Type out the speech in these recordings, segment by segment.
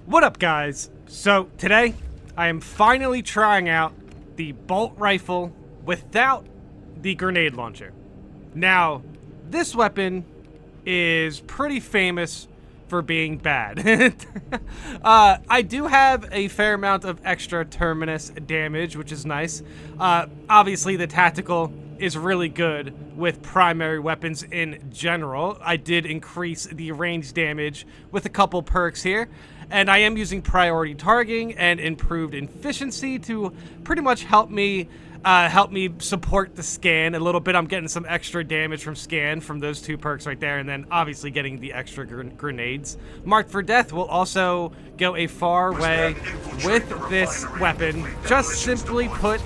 What up, guys? So today I am finally trying out the bolt rifle without the grenade launcher. Now, this weapon is pretty famous for being bad. I do have a fair amount of extra terminus damage, which is nice. Obviously, the tactical is really good with primary weapons in general. I did increase the range damage with a couple perks here, and I am using priority targeting and improved efficiency to pretty much help me support the scan a little bit. I'm getting some extra damage from scan from those two perks right there, and then obviously getting the extra grenades. Marked for Death will also go a far way with this weapon. Just simply put,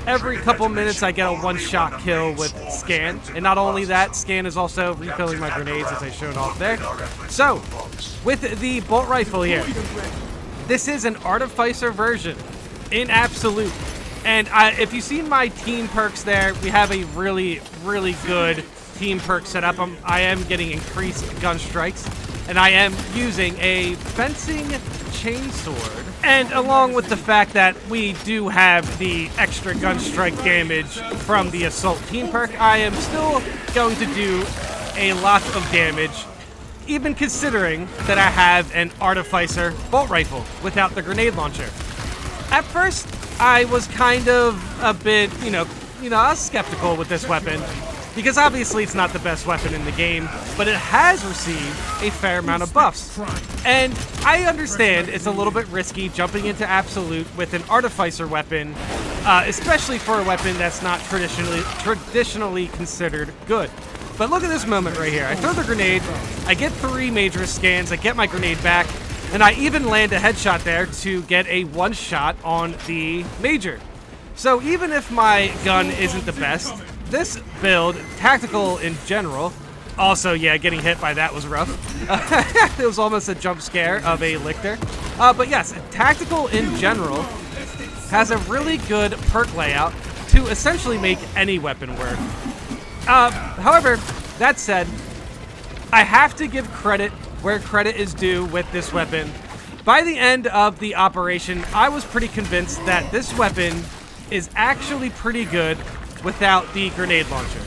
every couple minutes I get a one-shot kill with scan, and not only that, scan is also refilling my grenades as I showed off there. So, with the bolt rifle here, this is an Artificer version in Absolute. And if you've seen my team perks there, we have a really, really good team perk set up. I am getting increased gun strikes, and I am using a fencing chainsword. And along with the fact that we do have the extra gun strike damage from the assault team perk, I am still going to do a lot of damage, even considering that I have an Artificer bolt rifle without the grenade launcher. At first, I was kind of a bit, I was skeptical with this weapon, because obviously it's not the best weapon in the game, but it has received a fair amount of buffs. And I understand it's a little bit risky jumping into Absolute with an Artificer weapon, especially for a weapon that's not traditionally considered good. But look at this moment right here. I throw the grenade, I get 3 major scans, I get my grenade back, and I even land a headshot there to get a one-shot on the major. So even if my gun isn't the best, this build, tactical in general, also, yeah, getting hit by that was rough. It was almost a jump scare of a Lictor. But yes, tactical in general has a really good perk layout to essentially make any weapon work. However, that said, I have to give credit where credit is due with this weapon. By the end of the operation, I was pretty convinced that this weapon is actually pretty good without the grenade launcher.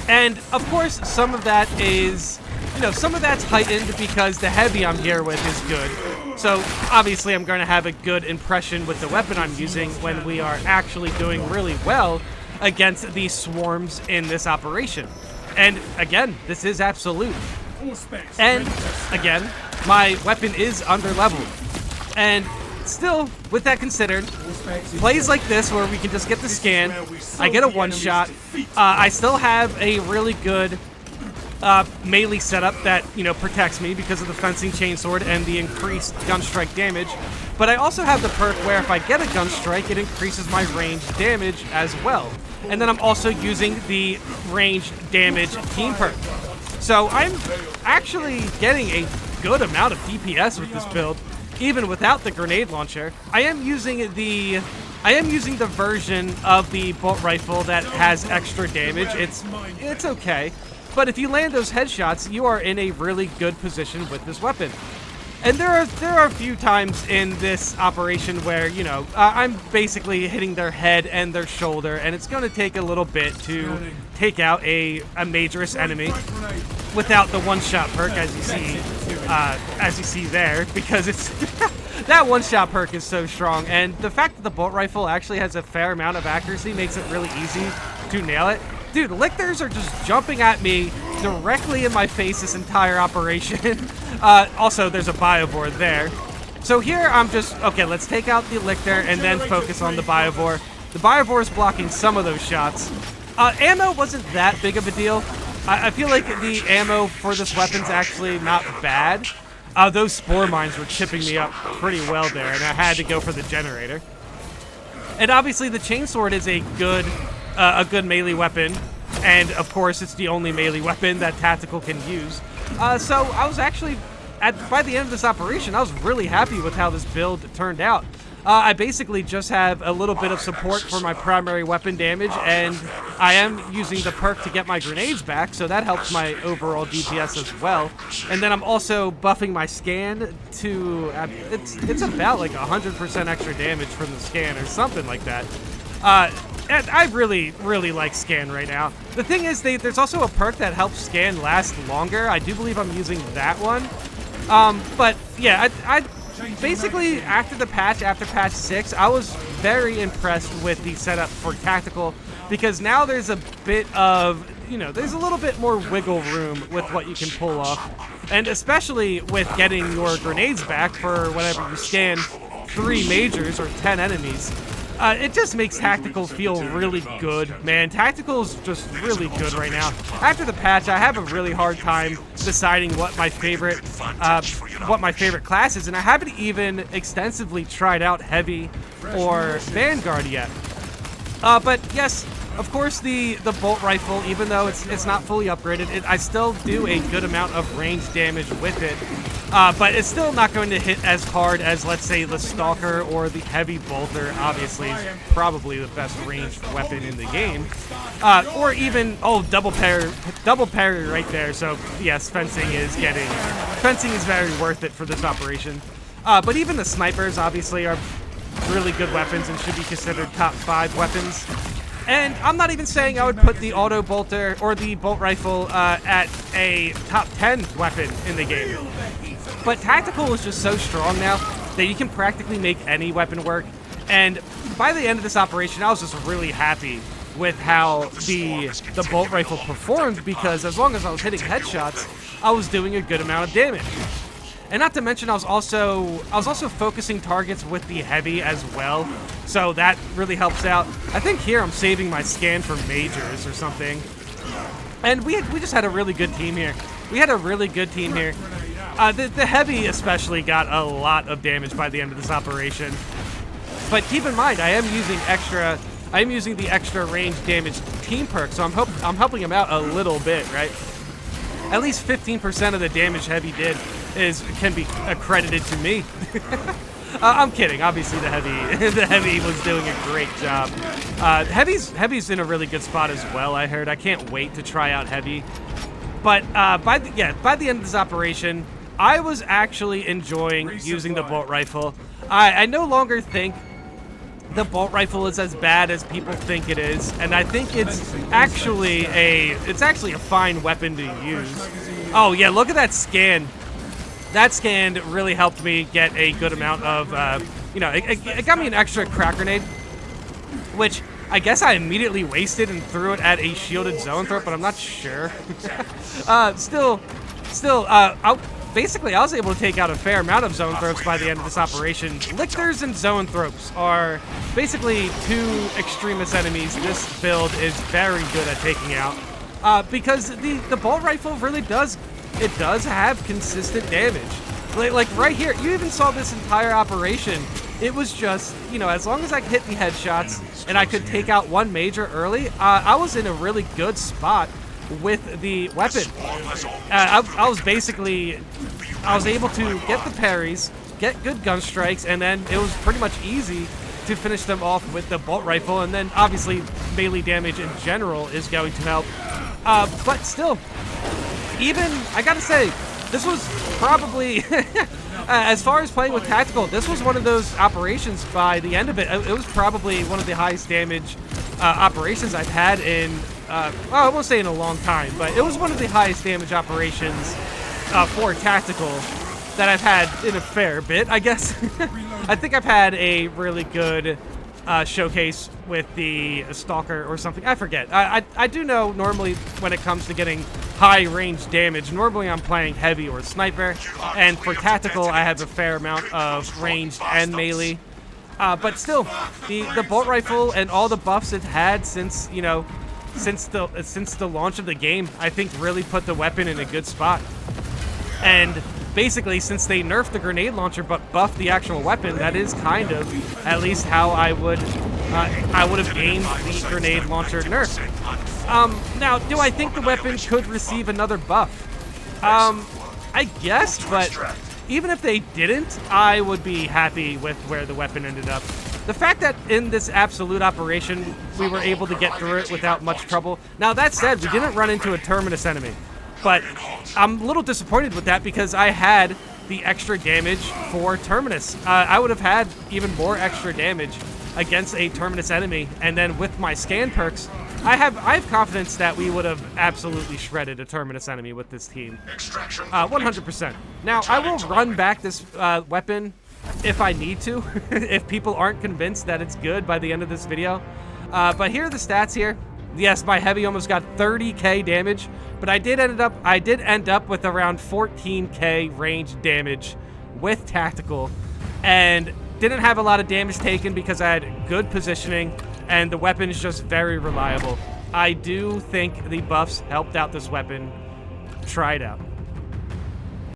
And of course, some of that is, some of that's heightened because the heavy I'm here with is good. So obviously I'm going to have a good impression with the weapon I'm using when we are actually doing really well against the swarms in this operation. And again, this is Absolute. And again, my weapon is under-leveled. And still, with that considered, plays like this where we can just get the scan, I get a one-shot, I still have a really good melee setup that, protects me because of the fencing chainsword and the increased gun strike damage. But I also have the perk where if I get a gun strike, it increases my range damage as well. And then I'm also using the range damage team perk. So I'm actually getting a good amount of DPS with this build, even without the grenade launcher. I am using the version of the bolt rifle that has extra damage. It's okay, but if you land those headshots, you are in a really good position with this weapon. And there are a few times in this operation where, I'm basically hitting their head and their shoulder, and it's going to take a little bit to take out a majorous enemy without the one-shot perk, as you see there, because it's that one-shot perk is so strong. And the fact that the bolt rifle actually has a fair amount of accuracy makes it really easy to nail it. Dude, Lictors are just jumping at me directly in my face this entire operation. Also, there's a Biovore there. So here I'm just, okay, let's take out the Lictor and then focus on the Biovore. The Biovore is blocking some of those shots. Ammo wasn't that big of a deal. I feel like the ammo for this weapon's actually not bad. Those spore mines were chipping me up pretty well there, and I had to go for the generator. And obviously the chainsword is a good melee weapon, and of course it's the only melee weapon that tactical can use. So I was actually, by the end of this operation, I was really happy with how this build turned out. I basically just have a little bit of support for my primary weapon damage, and I am using the perk to get my grenades back, so that helps my overall DPS as well. And then I'm also buffing my scan to, it's about like 100% extra damage from the scan or something like that. And I really like scan right now. The thing is, there's also a perk that helps scan last longer. I do believe I'm using that one. But yeah, I basically, after patch 6, I was very impressed with the setup for tactical, because now there's a bit of, there's a little bit more wiggle room with what you can pull off. And especially with getting your grenades back for whenever you scan 3 majors or 10 enemies. It just makes tactical feel really good, man. Tactical is just really good right now. After the patch, I have a really hard time deciding what my favorite class is, and I haven't even extensively tried out Heavy or Vanguard yet. But yes, of course, the bolt rifle, even though it's not fully upgraded, I still do a good amount of range damage with it. But it's still not going to hit as hard as, let's say, the Stalker or the Heavy Bolter. Obviously, is probably the best ranged weapon in the game. Or even, double parry right there. So yes, fencing is very worth it for this operation. But even the snipers, obviously, are really good weapons and should be considered top 5 weapons. And I'm not even saying I would put the auto bolter or the bolt rifle at a top 10 weapon in the game. But tactical is just so strong now that you can practically make any weapon work. And by the end of this operation, I was just really happy with how the bolt rifle performed, because as long as I was hitting headshots, I was doing a good amount of damage. And not to mention, I was also focusing targets with the Heavy as well, so that really helps out. I think here I'm saving my scan for majors or something. And we just had a really good team here. The Heavy especially got a lot of damage by the end of this operation. But keep in mind, I am using the extra range damage team perk, so I'm helping him out a little bit, right? At least 15% of the damage Heavy did can be accredited to me. I'm kidding. Obviously, the Heavy was doing a great job. Heavy's in a really good spot as well, I heard. I can't wait to try out Heavy. But by the end of this operation, I was actually enjoying using the bolt rifle. I no longer think the bolt rifle is as bad as people think it is, and I think it's actually a fine weapon to use. Oh yeah, look at that scan. That scan really helped me get a good amount of, it got me an extra crack grenade, which I guess I immediately wasted and threw it at a shielded zone throat, but I'm not sure. Basically, I was able to take out a fair amount of zone throats by the end of this operation. Lictors and zone throats are basically 2 extremist enemies this build is very good at taking out, because the bolt rifle really does have consistent damage. Like right here, you even saw this entire operation. It was just, as long as I could hit the headshots and I could take out 1 major early, I was in a really good spot with the weapon. I was able to get the parries, get good gun strikes, and then it was pretty much easy to finish them off with the bolt rifle. And then obviously melee damage in general is going to help. But still, even, I gotta say, this was probably, as far as playing with tactical, this was one of those operations by the end of it. It was probably one of the highest damage operations I've had in, I won't say in a long time, but it was one of the highest damage operations for tactical that I've had in a fair bit, I guess. I think I've had a really good showcase with the Stalker or something. I forget. I do know normally when it comes to getting high range damage, normally I'm playing Heavy or Sniper, and for tactical I have a fair amount of ranged and melee. But still, the bolt rifle and all the buffs it's had since the launch of the game, I think really put the weapon in a good spot. And basically, since they nerfed the grenade launcher but buffed the actual weapon, that is kind of at least how I would have aimed the grenade launcher nerf. Now, do I think the weapon could receive another buff? I guess, but even if they didn't, I would be happy with where the weapon ended up. The fact that in this absolute operation, we were able to get through it without much trouble. Now, that said, we didn't run into a Terminus enemy. But I'm a little disappointed with that because I had the extra damage for Terminus. I would have had even more extra damage against a Terminus enemy, and then with my scan perks, I have confidence that we would have absolutely shredded a Terminus enemy with this team. 100%. Now, I will run back this weapon if I need to, if people aren't convinced that it's good by the end of this video. But here are the stats here. Yes, my heavy almost got 30k damage, but I did end up with around 14k range damage with tactical, and didn't have a lot of damage taken because I had good positioning, and the weapon is just very reliable. I do think the buffs helped out this weapon. Try it out.